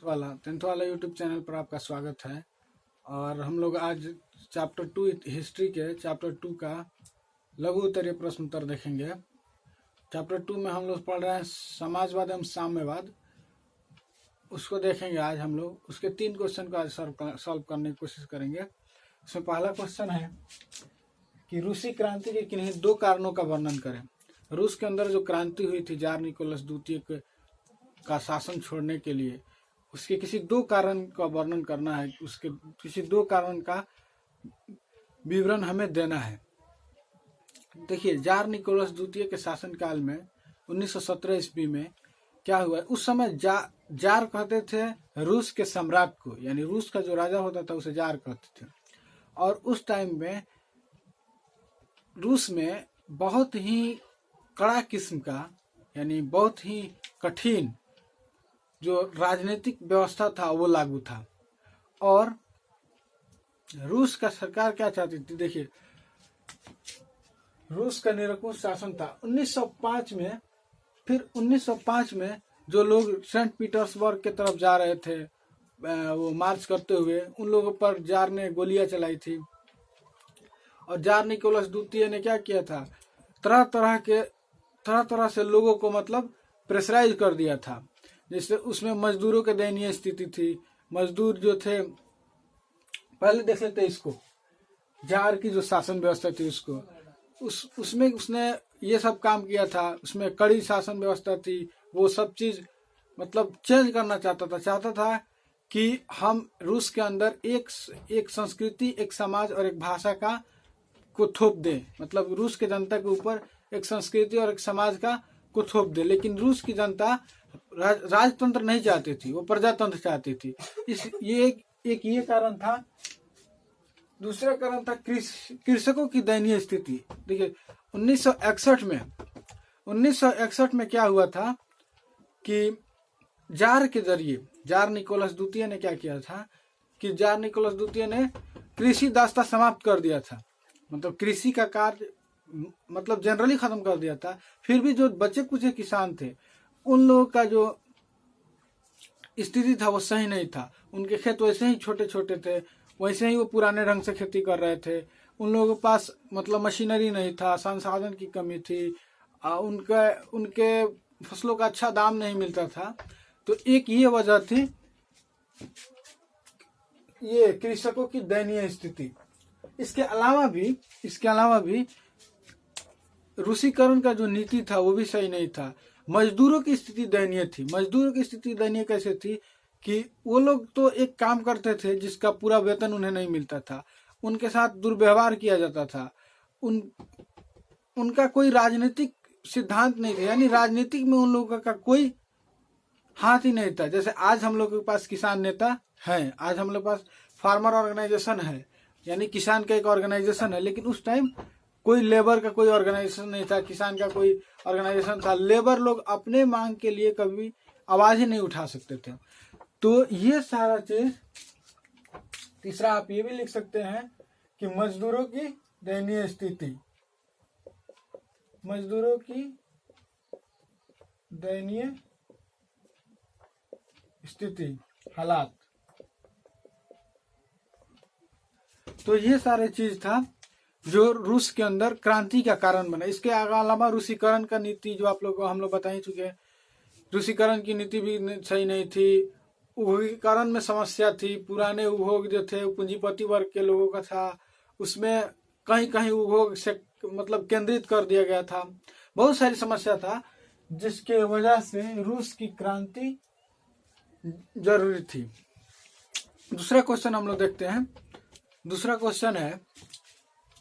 Tenth वाला YouTube channel पर आपका स्वागत है। और हम लोग आज चैप्टर 2 हिस्ट्री के चैप्टर 2 का लघु उत्तरीय प्रश्न उत्तर देखेंगे। चैप्टर 2 में हम लोग पढ़ रहे हैं समाजवाद एवं साम्यवाद, उसको देखेंगे आज हम लोग। उसके 3 क्वेश्चन को आज सॉल्व करने की कोशिश करेंगे। इसमें पहला क्वेश्चन है कि रूसी क्रांति के किन्हीं 2 कारणों का वर्णन करें। रूस के अंदर जो क्रांति हुई थी जार निकोलस द्वितीय का शासन छोड़ने के लिए, उसके किसी 2 कारण का वर्णन करना है। उसके किसी 2 कारण का विवरण हमें देना है। देखिए, जार निकोलस द्वितीय के शासन काल में 1917 ईस्वी में क्या हुआ। उस समय जार कहते थे रूस के सम्राट को, यानी रूस का जो राजा होता था उसे जार कहते थे। और उस टाइम में रूस में बहुत ही कड़ा किस्म का, यानी बहुत ही कठिन जो राजनीतिक व्यवस्था था वो लागू था। और रूस का सरकार क्या चाहती थी, देखिए, रूस का निरंकुश शासन था। 1905 में, फिर 1905 में जो लोग सेंट पीटर्सबर्ग की तरफ जा रहे थे वो मार्च करते हुए, उन लोगों पर जार ने गोलियां चलाई थी। और जार निकोलस द्वितीय ने क्या किया था, तरह तरह से लोगों को मतलब प्रेशराइज कर दिया था। जैसे उसमें मजदूरों के दयनीय स्थिति थी। मजदूर जो थे, पहले देख लेते इसको, जार की जो शासन व्यवस्था थी उसमें उसने ये सब काम किया था। उसमें कड़ी शासन व्यवस्था थी। वो सब चीज मतलब चेंज करना चाहता था कि हम रूस के अंदर एक संस्कृति, एक समाज और एक भाषा को थोप दें। मतलब रूस के जनता के ऊपर एक संस्कृति और एक समाज को थोप दे। लेकिन रूस की जनता राजतंत्र नहीं चाहती थी, वो प्रजातंत्र चाहती थी। ये कारण था। दूसरा कारण था कृषकों की दयनीय स्थिति। देखिए, 1961 में क्या हुआ था कि जार के जरिए जार निकोलस द्वितीय ने क्या किया था कि जार निकोलस द्वितीय ने कृषि दास्ता समाप्त कर दिया था। मतलब कृषि का कार्य मतलब जनरली खत्म कर दिया था। फिर भी जो बचे कुछ किसान थे, उन लोगों का जो स्थिति था वो सही नहीं था। उनके खेत वैसे ही छोटे छोटे थे, वैसे ही वो पुराने ढंग से खेती कर रहे थे। उन लोगों के पास मतलब मशीनरी नहीं था, संसाधन की कमी थी, उनके फसलों का अच्छा दाम नहीं मिलता था। तो एक ये वजह थी, ये कृषकों की दयनीय स्थिति। इसके अलावा भी रूसीकरण का जो नीति था वो भी सही नहीं था। मजदूरों की स्थिति दयनीय थी। मजदूरों की स्थिति दयनीय कैसे थी कि वो लोग तो एक काम करते थे जिसका पूरा वेतन उन्हें नहीं मिलता था। उनके साथ दुर्व्यवहार किया जाता था। उनका कोई राजनीतिक सिद्धांत नहीं था, यानी राजनीतिक में उन लोगों का कोई हाथ ही नहीं था। जैसे आज हम लोग के पास किसान नेता हैं, आज हम लोग के पास फार्मर ऑर्गेनाइजेशन है, यानी किसान का एक ऑर्गेनाइजेशन है। लेकिन उस टाइम कोई लेबर का कोई ऑर्गेनाइजेशन नहीं था, किसान का कोई ऑर्गेनाइजेशन था। लेबर लोग अपने मांग के लिए कभी आवाज ही नहीं उठा सकते थे। तो ये सारा चीज। तीसरा आप ये भी लिख सकते हैं कि मजदूरों की दयनीय स्थिति, मजदूरों की दयनीय स्थिति, हालात। तो ये सारे चीज था जो रूस के अंदर क्रांति का कारण बना। इसके अलावा रूसीकरण का नीति जो हम लोग बता ही चुके हैं। रूसीकरण की नीति भी सही नहीं थी। उद्योगीकरण में समस्या थी। पुराने उद्योग जो थे पूंजीपति वर्ग के लोगों का था, उसमें कहीं उद्योग से मतलब केंद्रित कर दिया गया था। बहुत सारी समस्या था जिसके वजह से रूस की क्रांति जरूरी थी। दूसरा क्वेश्चन हम लोग देखते हैं। दूसरा क्वेश्चन है,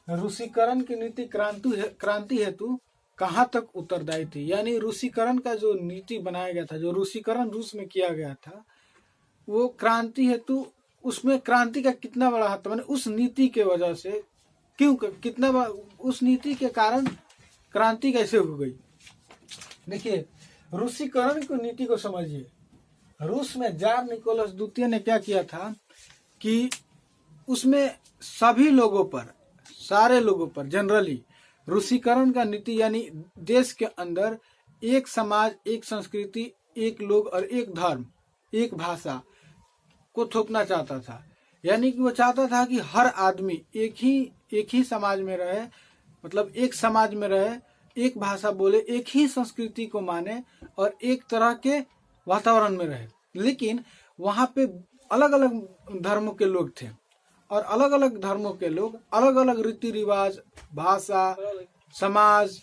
रूसीकरण की नीति क्रांति हेतु कहाँ तक उत्तरदायी थी। यानी रूसीकरण का जो नीति बनाया गया था, जो रूसीकरण रूस में किया गया था, वो क्रांति हेतु, उसमें क्रांति का कितना बड़ा हाथ था। मैंने उस नीति के वजह से उस नीति के कारण क्रांति कैसे हो गई। देखिए, रूसीकरण की नीति को समझिए। रूस में जार निकोलस द्वितीय ने क्या किया था कि उसमें सारे लोगों पर जनरली रूसीकरण का नीति, यानी देश के अंदर एक समाज, एक संस्कृति, एक लोग और एक धर्म, एक भाषा, को थोपना चाहता था। यानी कि वो चाहता था कि हर आदमी एक ही समाज में रहे, मतलब एक समाज में रहे, एक भाषा बोले, एक ही संस्कृति को माने और एक तरह के वातावरण में रहे। लेकिन वहां पे अलग अलग धर्मों के लोग थे और अलग अलग धर्मों के लोग अलग अलग रीति रिवाज, भाषा, समाज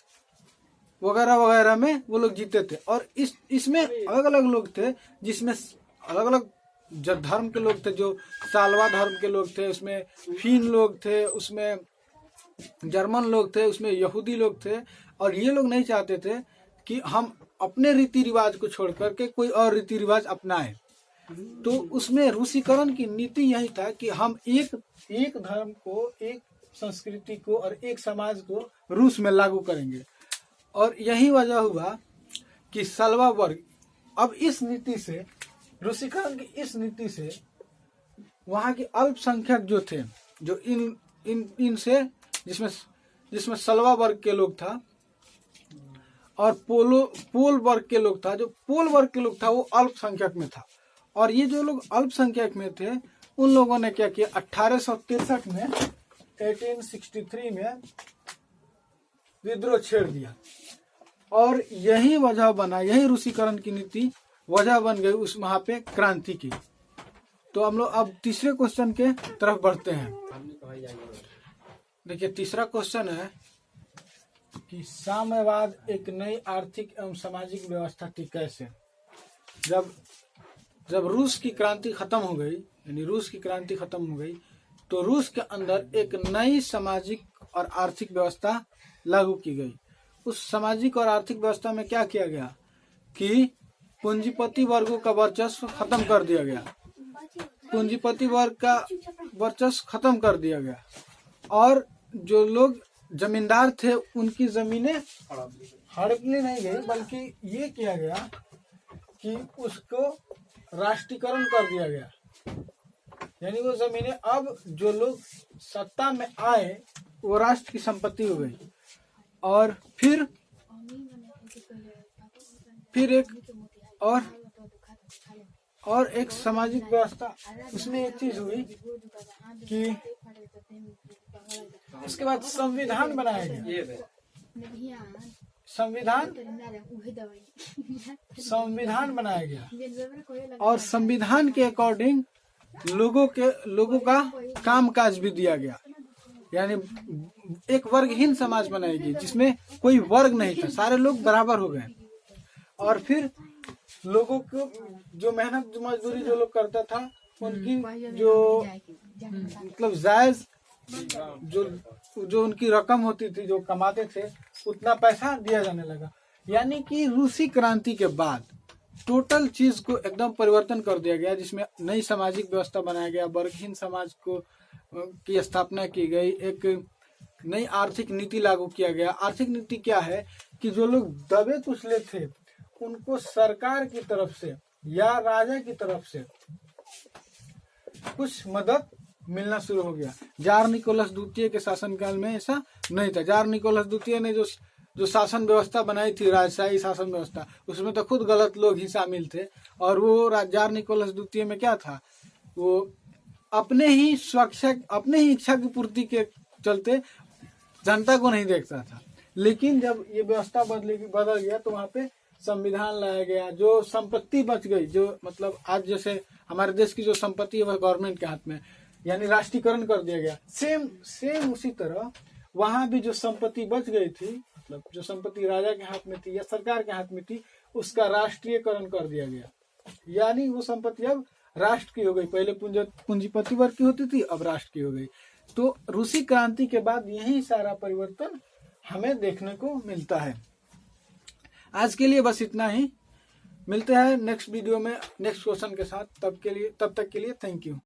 वगैरह वगैरह में वो लोग जीते थे। और इसमें अलग अलग लोग थे, जिसमें अलग अलग धर्म के लोग थे, जो सालवा धर्म के लोग थे, उसमें फिन लोग थे, उसमें जर्मन लोग थे, उसमें यहूदी लोग थे। और ये लोग नहीं चाहते थे कि हम अपने रीति रिवाज को छोड़ करके कोई और रीति रिवाज अपनाएं। तो उसमें रूसीकरण की नीति यही था कि हम एक धर्म को, एक संस्कृति को और एक समाज को रूस में लागू करेंगे। और यही वजह हुआ कि सलवा वर्ग अब इस नीति से, रूसीकरण की इस नीति से वहां के अल्पसंख्यक जो थे, जो इनसे जिसमें सलवा वर्ग के लोग था और पोल वर्ग के लोग था, जो पोल वर्ग के लोग था वो अल्पसंख्यक में था। और ये जो लोग अल्पसंख्यक में थे, उन लोगों ने क्या किया, 1863 में 1863 में विद्रोह छेड़ दिया। और यही वजह बना, यही रूसीकरण की नीति वजह बन गई उस वहां पे क्रांति की। तो हम लोग अब तीसरे क्वेश्चन के तरफ बढ़ते हैं। देखिए तीसरा क्वेश्चन है कि साम्यवाद एक नई आर्थिक एवं सामाजिक व्यवस्था थी कैसे। जब रूस की क्रांति खत्म हो गई, यानी रूस की क्रांति खत्म हो गई, तो रूस के अंदर एक नई सामाजिक और आर्थिक व्यवस्था लागू की गई। उस सामाजिक और आर्थिक व्यवस्था में क्या किया गया कि पूंजीपति वर्गों का वर्चस्व खत्म कर दिया गया। पूंजीपति वर्ग का वर्चस्व खत्म कर दिया गया और जो लोग जमींदार थे उनकी जमीनें हड़पनी नहीं गई, बल्कि ये किया गया कि उसको राष्ट्रीयकरण कर दिया गया। यानी वो जमीनें अब जो लोग सत्ता में आए वो राष्ट्र की संपत्ति हो गई। और फिर एक सामाजिक व्यवस्था, उसमें एक चीज हुई कि उसके बाद संविधान बनाया गया। संविधान बनाया गया और संविधान के अकॉर्डिंग लोगों का कामकाज भी दिया गया। यानी एक वर्गहीन समाज बनाएगी जिसमें कोई वर्ग नहीं था, सारे लोग बराबर हो गए। और फिर लोगों को जो मेहनत मजदूरी जो लोग करता था उनकी जो मतलब जायज जो उनकी रकम होती थी, जो कमाते थे, उतना पैसा दिया जाने लगा। यानी कि रूसी क्रांति के बाद टोटल चीज को एकदम परिवर्तन कर दिया गया, जिसमें नई सामाजिक व्यवस्था बनाया गया, वर्गहीन समाज को की स्थापना की गई, एक नई आर्थिक नीति लागू किया गया। आर्थिक नीति क्या है कि जो लोग दबे कुचले थे उनको सरकार की तरफ से या राजा की तरफ से कुछ मदद मिलना शुरू हो गया। जार निकोलस द्वितीय के शासनकाल में ऐसा नहीं था। जार निकोलस द्वितीय ने जो शासन व्यवस्था बनाई थी, राजशाही शासन व्यवस्था, उसमें तो खुद गलत लोग ही शामिल थे। और वो जार निकोलस द्वितीय में क्या था, वो अपने ही इच्छा की पूर्ति के चलते जनता को नहीं देखता था। लेकिन जब ये व्यवस्था बदल गया तो वहां पे संविधान लाया गया, जो संपत्ति बच गई, जो मतलब आज जैसे हमारे देश की जो संपत्ति है वह गवर्नमेंट के हाथ में, यानी राष्ट्रीयकरण कर दिया गया। सेम उसी तरह वहां भी जो संपत्ति बच गई थी, मतलब जो संपत्ति राजा के हाथ में थी या सरकार के हाथ में थी, उसका राष्ट्रीयकरण कर दिया गया। यानी वो संपत्ति अब राष्ट्र की हो गई। पहले पूंजीपति वर्ग की होती थी, अब राष्ट्र की हो गई। तो रूसी क्रांति के बाद यही सारा परिवर्तन हमें देखने को मिलता है। आज के लिए बस इतना ही। मिलते हैं नेक्स्ट वीडियो में नेक्स्ट क्वेश्चन के साथ। तब तक के लिए थैंक यू।